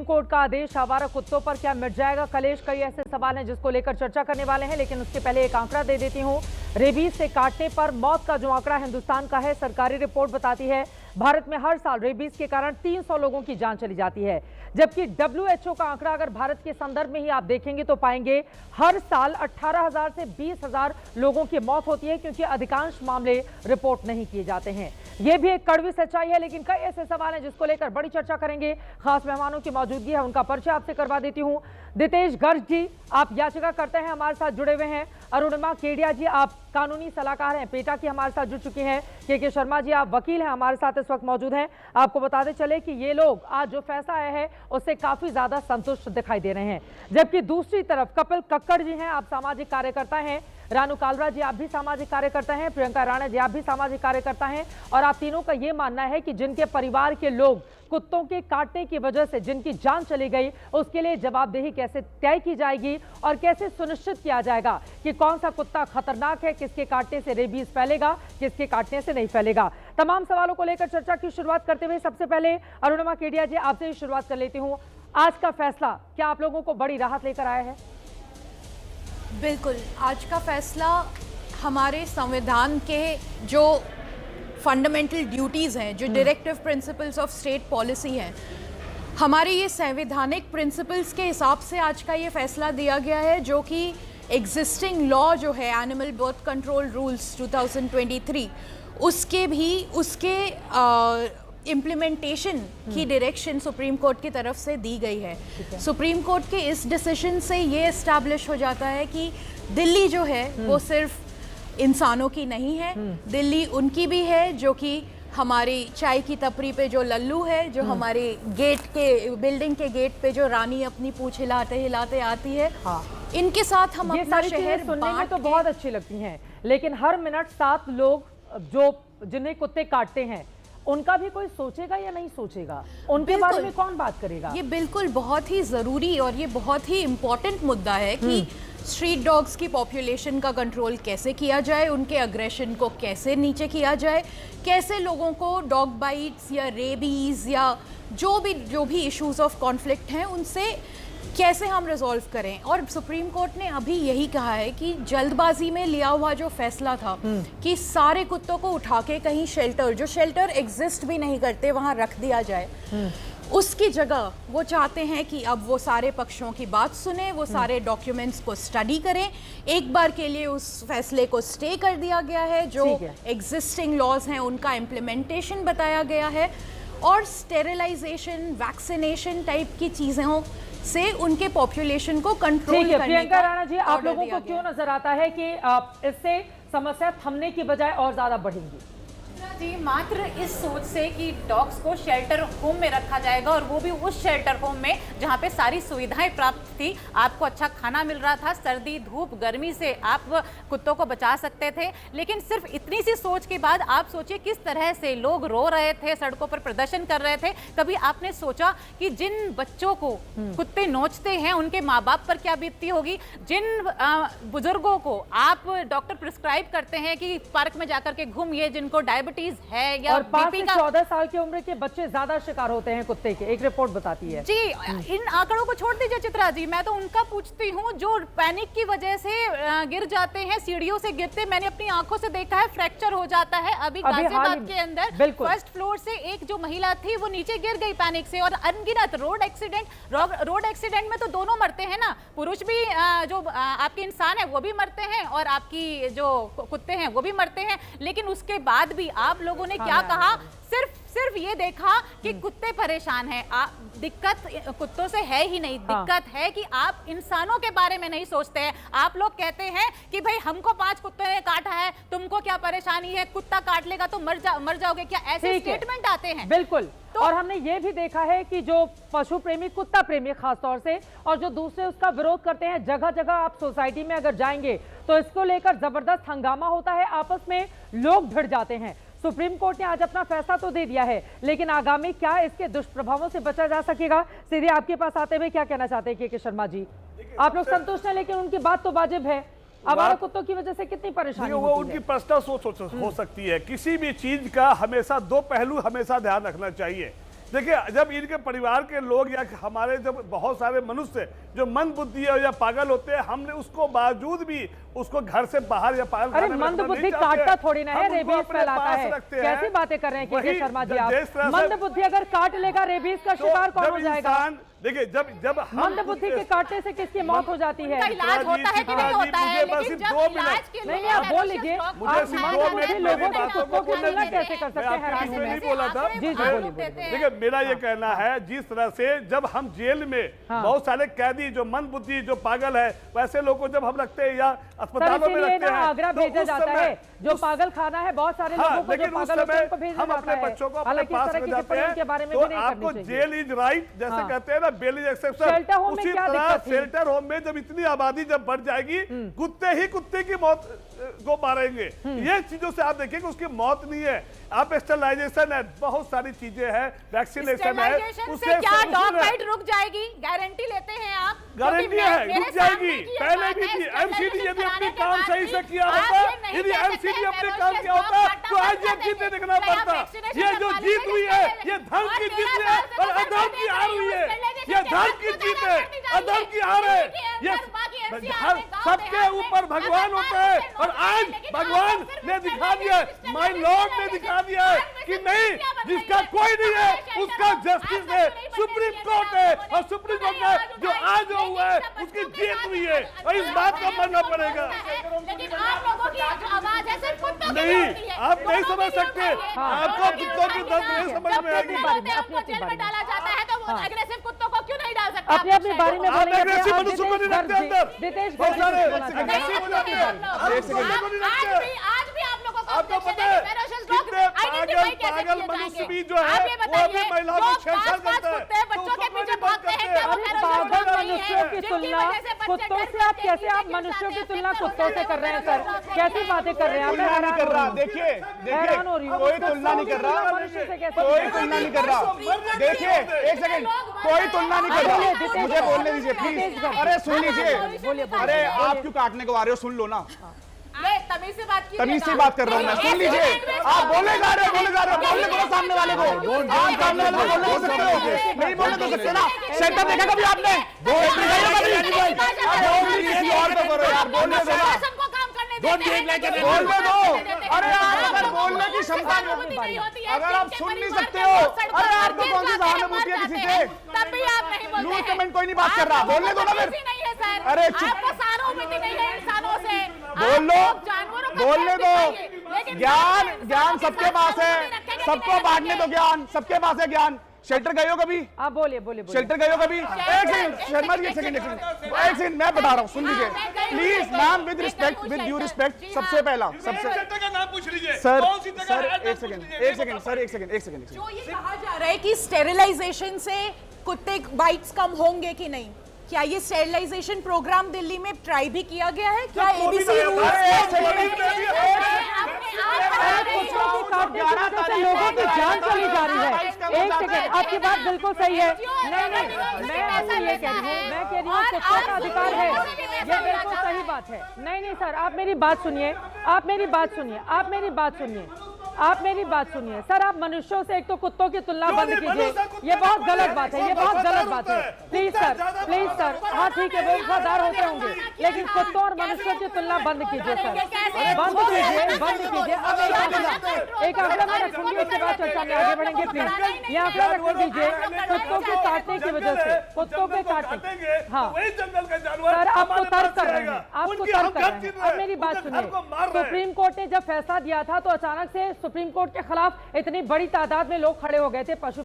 Supreme court का आदेश आवारा कुत्तों पर क्या मिट जाएगा कलेश, कई ऐसे सवाल हैं जिसको लेकर चर्चा करने वाले हैं। लेकिन उसके पहले एक आंकड़ा दे देती हूं। रेबीज से काटने पर मौत का जो आंकड़ा हिंदुस्तान का है, सरकारी रिपोर्ट बताती है भारत में हर साल रेबीज के कारण 300 लोगों की जान चली जाती है। जबकि WHO का आंकड़ा अगर भारत के संदर्भ में ही आप देखेंगे तो पाएंगे हर साल 18,000 से 20,000 लोगों की मौत होती है, क्योंकि अधिकांश मामले रिपोर्ट नहीं किए जाते हैं। यह भी एक कड़वी सच्चाई है, लेकिन कई ऐसे सवाल हैं जिसको लेकर बड़ी चर्चा करेंगे। खास मेहमानों की मौजूदगी है, उनका परिचय आपसे करवा देती हूं। दितेश गर्ग जी, आप याचिका करते हैं, हमारे साथ जुड़े हुए हैं। अरुणिमा केडिया जी, आप कानूनी सलाहकार हैं, पेटा की हमारे साथ जुड़ चुकी हैं। के शर्मा जी, आप वकील हैं, हमारे साथ इस वक्त मौजूद हैं। आपको बताते चले कि ये लोग आज जो फैसला आया है उससे काफी ज्यादा संतुष्ट दिखाई दे रहे हैं। जबकि दूसरी तरफ कपिल कक्कड़ जी हैं, आप सामाजिक कार्यकर्ता हैं। रानू कालरा जी, आप भी सामाजिक कार्यकर्ता हैं। प्रियंका राणा जी, आप भी सामाजिक कार्यकर्ता हैं। और आप तीनों का यह मानना है कि जिनके परिवार के लोग कुत्तों के काटने की वजह से जिनकी जान चली गई, उसके लिए जवाबदेही कैसे तय की जाएगी और कैसे सुनिश्चित किया जाएगा कि कौन सा कुत्ता खतरनाक है, किसके काटने से रेबीज फैलेगा, किसके काटने से नहीं फैलेगा। तमाम सवालों को लेकर चर्चा की शुरुआत करते हुए सबसे पहले अरुणिमा केडिया जी, आपसे ही शुरुआत कर लेती हूँ। आज का फैसला क्या आप लोगों को बड़ी राहत लेकर आया है? बिल्कुल, आज का फैसला हमारे संविधान के जो फंडामेंटल ड्यूटीज़ हैं, जो directive principles of state policy हैं, हमारे ये संवैधानिक प्रिंसिपल्स के हिसाब से आज का ये फैसला दिया गया है, जो कि एग्जिस्टिंग लॉ जो है एनिमल बर्थ कंट्रोल रूल्स 2023 उसके इम्प्लीमेंटेशन की डायरेक्शन सुप्रीम कोर्ट की तरफ से दी गई है। सुप्रीम कोर्ट के इस डिसीजन से ये एस्टैब्लिश हो जाता है कि दिल्ली जो है वो सिर्फ इंसानों की नहीं है, दिल्ली उनकी भी है, जो कि हमारी चाय की टपरी पे जो लल्लू है, जो हमारी गेट के बिल्डिंग के गेट पे जो रानी अपनी पूंछ हिलाते हिलाते आती है। हाँ। इनके साथ हम अपना शहर सुनने में तो बहुत अच्छी लगती हैं, लेकिन हर मिनट 7 लोग जो जिन्हें कुत्ते काटते हैं उनका भी कोई सोचेगा या नहीं सोचेगा? उनके बारे में कौन बात करेगा? ये बिल्कुल बहुत ही ज़रूरी और ये बहुत ही इम्पोर्टेंट मुद्दा है कि स्ट्रीट डॉग्स की पॉपुलेशन का कंट्रोल कैसे किया जाए, उनके अग्रेशन को कैसे नीचे किया जाए, कैसे लोगों को डॉग बाइट्स या रेबीज़ या जो भी इश्यूज ऑफ कॉन्फ्लिक्ट हैं उनसे कैसे हम रिजॉल्व करें। और सुप्रीम कोर्ट ने अभी यही कहा है कि जल्दबाजी में लिया हुआ जो फैसला था कि सारे कुत्तों को उठा के कहीं जो शेल्टर एग्जिस्ट भी नहीं करते वहाँ रख दिया जाए, उसकी जगह वो चाहते हैं कि अब वो सारे पक्षों की बात सुने, वो सारे डॉक्यूमेंट्स को स्टडी करें। एक बार के लिए उस फैसले को स्टे कर दिया गया है, जो एग्जिस्टिंग लॉज हैं उनका इम्प्लीमेंटेशन बताया गया है, और स्टेरिलाइजेशन, वैक्सीनेशन टाइप की चीज़ों से उनके पॉपुलेशन को कंट्रोल करने का। प्रियंका राणा जी, आप लोगों को क्यों नजर आता है कि इससे समस्या थमने की बजाय और ज्यादा बढ़ेंगी? जी, मात्र इस सोच से कि डॉग्स को शेल्टर होम में रखा जाएगा, और वो भी उस शेल्टर होम में जहाँ पे सारी सुविधाएं प्राप्त थी, आपको अच्छा खाना मिल रहा था, सर्दी धूप गर्मी से आप कुत्तों को बचा सकते थे। लेकिन सिर्फ इतनी सी सोच के बाद आप सोचिए किस तरह से लोग रो रहे थे, सड़कों पर प्रदर्शन कर रहे थे। कभी आपने सोचा कि जिन बच्चों को कुत्ते नोचते हैं उनके माँ बाप पर क्या बीतती होगी? जिन बुजुर्गों को आप डॉक्टर प्रिस्क्राइब करते हैं कि पार्क में जाकर के घूमिए, जिनको डायबिटीज है या और 5 से 14 साल की उम्र के बच्चे ज्यादा शिकार होते हैं कुत्ते के, एक रिपोर्ट बताती है। जी, इन आंकड़ों को छोड़ दीजिए चित्रा जी, मैं तो उनका पूछती हूँ जो पैनिक की वजह से गिर जाते हैं, सीढ़ियों से गिरते। मैंने अपनी आंखों से देखा है, फ्रैक्चर हो जाता है। अभी गाजियाबाद के अंदर फर्स्ट फ्लोर से एक जो महिला थी वो नीचे गिर गई पैनिक से। और अनगिनत रोड एक्सीडेंट में तो दोनों मरते हैं ना, पुरुष भी जो आपके इंसान है वो भी मरते हैं और आपकी जो कुत्ते हैं वो भी मरते हैं। लेकिन उसके बाद भी आप लोगों ने क्या कहा? सिर्फ ये देखा कि कुत्ते परेशान हैं। दिक्कत कुत्तों से है ही नहीं, दिक्कत है कि आप इंसानों के बारे में नहीं सोचते हैं। आप लोग कहते हैं कि भाई हमको 5 कुत्ते ने काटा है, तुमको क्या परेशानी है, कुत्ता काट लेगा तो मर जाओगे क्या, ऐसे स्टेटमेंट आते हैं। बिल्कुल। और हमने ये भी देखा है कि जो पशु प्रेमी, कुत्ता प्रेमी खासतौर से, और जो दूसरे उसका विरोध करते हैं, जगह जगह आप सोसाइटी में अगर जाएंगे तो इसको लेकर जबरदस्त हंगामा होता है, आपस में लोग भिड़ जाते हैं। सुप्रीम कोर्ट ने आज अपना फैसला तो दे दिया है, लेकिन आगामी क्या इसके दुष्प्रभावों से बचा जा सकेगा? सीधे आपके पास आते हुए क्या कहना चाहते हैं के शर्मा जी? आप लोग संतुष्ट हैं, लेकिन उनकी बात तो वाजिब है। आवारा कुत्तों की वजह से कितनी परेशानी वो होती उनकी है? पर्सनल सोच हो सकती है। किसी भी चीज का हमेशा 2 पहलू हमेशा ध्यान रखना चाहिए। देखिए, जब इनके परिवार के लोग या हमारे जब बहुत सारे मनुष्य जो मंद बुद्धि या पागल होते हैं, हमने उसको बावजूद भी उसको घर से बाहर या पागल अरे मंद बुद्धि काटता थोड़ी ना है, रेबीज फैलाता है। कैसी बातें कर रहे हैं केके शर्मा जी आप? मंद बुद्धि अगर काट लेगा, रेबीज का शिकार कौन हो जाएगा? देखिए, जब मंद बुद्धि के काटने से किसकी मौत हो जाती है? इलाज होता है कि नहीं होता है, लेकिन जब इलाज के लिए नहीं, आप बोल लीजिए, आप मंद बुद्धि लोगों के कुत्तों की तुलना कैसे कर सकते हैं? हैरानी में बोला था। जी बोलिए। देखिए, मेरा ये कहना है, जिस तरह से जब हम जेल में बहुत सारे कैदी जो मंद बुद्धि जो पागल है, वैसे लोगों को जब हम रखते हैं या अस्पतालों में रखते हैं, आगरा भेजा जाता है। जो पागल खाना है, बहुत सारे लोगों को जो पागल होते हैं उनको भेजा हम अपने बच्चों को अपने पास में जाते हैं, तो आपको जेल इज राइट जैसे कहते हैं ना, बेल इज एक्सेप्शन। उसी तरह शेल्टर होम में जब इतनी आबादी जब बढ़ जाएगी, कुत्ते ही कुत्ते की मौत को मारेंगे। ये चीजों से आप देखिए कि उसकी मौत नहीं है, आप स्टरलाइजेशन है, बहुत सारी चीजें हैं, वैक्सीनेशन है, उससे क्या डॉग बाइट रुक जाएगी? गारंटी लेते हैं आप? गारंटी है रुक जाएगी। पहले भी थी एमसीडी, यदि अपने काम सही से किया होता, यदि एमसीडी अपने काम किया होता तो आज ये जीत देखना पड़ता। ये जो जीत हुई है, ये धर्म की जीत है और अधर्म की हार हुई है। ये धर्म की जीत है, अधर्म की हार है। ये सबके ऊपर भगवान होता है और आज भगवान ने दिखा दिया, माय लॉर्ड ने दिखा दिया है कि नहीं, जिसका कोई नहीं है उसका जस्टिस है, सुप्रीम कोर्ट है, और सुप्रीम कोर्ट में जो आज हुआ है उसकी जीत हुई है और इस बात को मानना पड़ेगा। लेकिन आप लोगों की जो आवाज है सिर्फ कुत्तों की नहीं, होती है। आप नहीं समझ सकते, आपको कुत्तों की दर्द नहीं समझ में आएगी। आपको जेल में डाला जाता है तो वो एग्रेसिव कुत्तों को क्यों नहीं डाल सकते? अपने अपने बारे में आप एग्रेसिव मनुष्यों को नहीं रखते अंदर, दितेश बहुत सारे एग्रेसिव हो जाते हैं, आज भी आप लोगों को आपको पता है कितने पागल मनुष्य भी जो है वो अपनी महिलाओं को छेड़छाड़ करता है, बच्चों के पीछे भागते हैं, क्या वो पागल मनुष्यों की तुलना कुत्तों से आप मनुष्यों की तुलना कुत्तों से कर रहे हैं सर? कैसी बातें कर रहे हैं आप? तुलना नहीं कर रहा। देखिए कोई तुलना नहीं कर रहा, कोई तुलना नहीं कर रहा। देखिए एक सेकंड, कोई तुलना नहीं कर रहा, मुझे बोलने दीजिए प्लीज। अरे सुन लीजिए, अरे आप क्यों काटने को आ रहे हो? सुन लो ना, तमीज से बात कीजिए। तमीज से बात कर रहा हूँ मैं, सुन लीजिए। आप बोले जा रहे हो, बोलने दो सामने वाले को। आप सामने वाले को बोल सकते हो, नहीं बोलने दो सकते ना। सेंटर देखा कभी आपने? किसी और को करो यार, बोलने दो ना, बोलने दो। अरे यार अगर बोलने की क्षमता नहीं, अगर आप सुन नहीं सकते हो, अरे आपको कौन सी सहानुभूति है किसी से? तब भी आप नहीं बोलते। न्यूज़ कमेंट कोई नहीं बात कर रहा, बोलने दो ना फिर। अरे चुप, आपको सहानुभूति नहीं है इंसानों से, बोल लो, जानवरों का बोलने दर्द दो। दिखाइए। ज्ञान सबके पास है, सबको बांटने दो ज्ञान, सबके पास है ज्ञान। शेल्टर गए हो कभी? आप बोलिए। शेल्टर गए हो कभी? एक सेकंड शर्मा जी, एक सेकंड मैं बता रहा हूँ, सुन लीजिए please ma'am, with respect, with due respect. सबसे पहला का नाम पूछ लीजिए सर, एक सेकंड सर, जो ये कहा जा रहा है कि स्टेरिलाइजेशन से कुत्ते बाइट्स कम होंगे कि नहीं, क्या ये स्टेरिलाइजेशन प्रोग्राम दिल्ली में ट्राई भी किया गया है? क्या एबीसी रूल्स लोगों की जान चली जा रही है? एक सेकंड, आपकी बात बिल्कुल सही है। नहीं, मैं आपसे ये कह रही हूँ, मैं कह रही हूँ कुत्तों का अधिकार है, ये बिल्कुल सही बात है। नहीं सर, आप मेरी बात सुनिए, आप मेरी बात सुनिए सर। आप मनुष्यों से एक तो कुत्तों की तुलना बंद कीजिए, ये बहुत गलत बात है, ये बहुत गलत बात है। प्लीज सर, हाँ ठीक है, वो वफादार होते होंगे, लेकिन कुत्तों और मनुष्यों की तुलना बंद कीजिए सर, बंद कीजिए। अब एक आंकड़ा मैं रखूंगी, उसके बाद चर्चा में आगे बढ़ेंगे। प्लीज ये आंकड़ा रख दीजिए, कुत्तों के काटने की वजह से, कुत्तों के काटने, हाँ सर आपको तर्क कर रहे हैं, अब मेरी बात सुनिए। सुप्रीम कोर्ट ने जब फैसला दिया था तो अचानक से सुप्रीम कोर्ट के खिलाफ इतनी बड़ी तादाद में लोग खड़े हो गए थे, पशु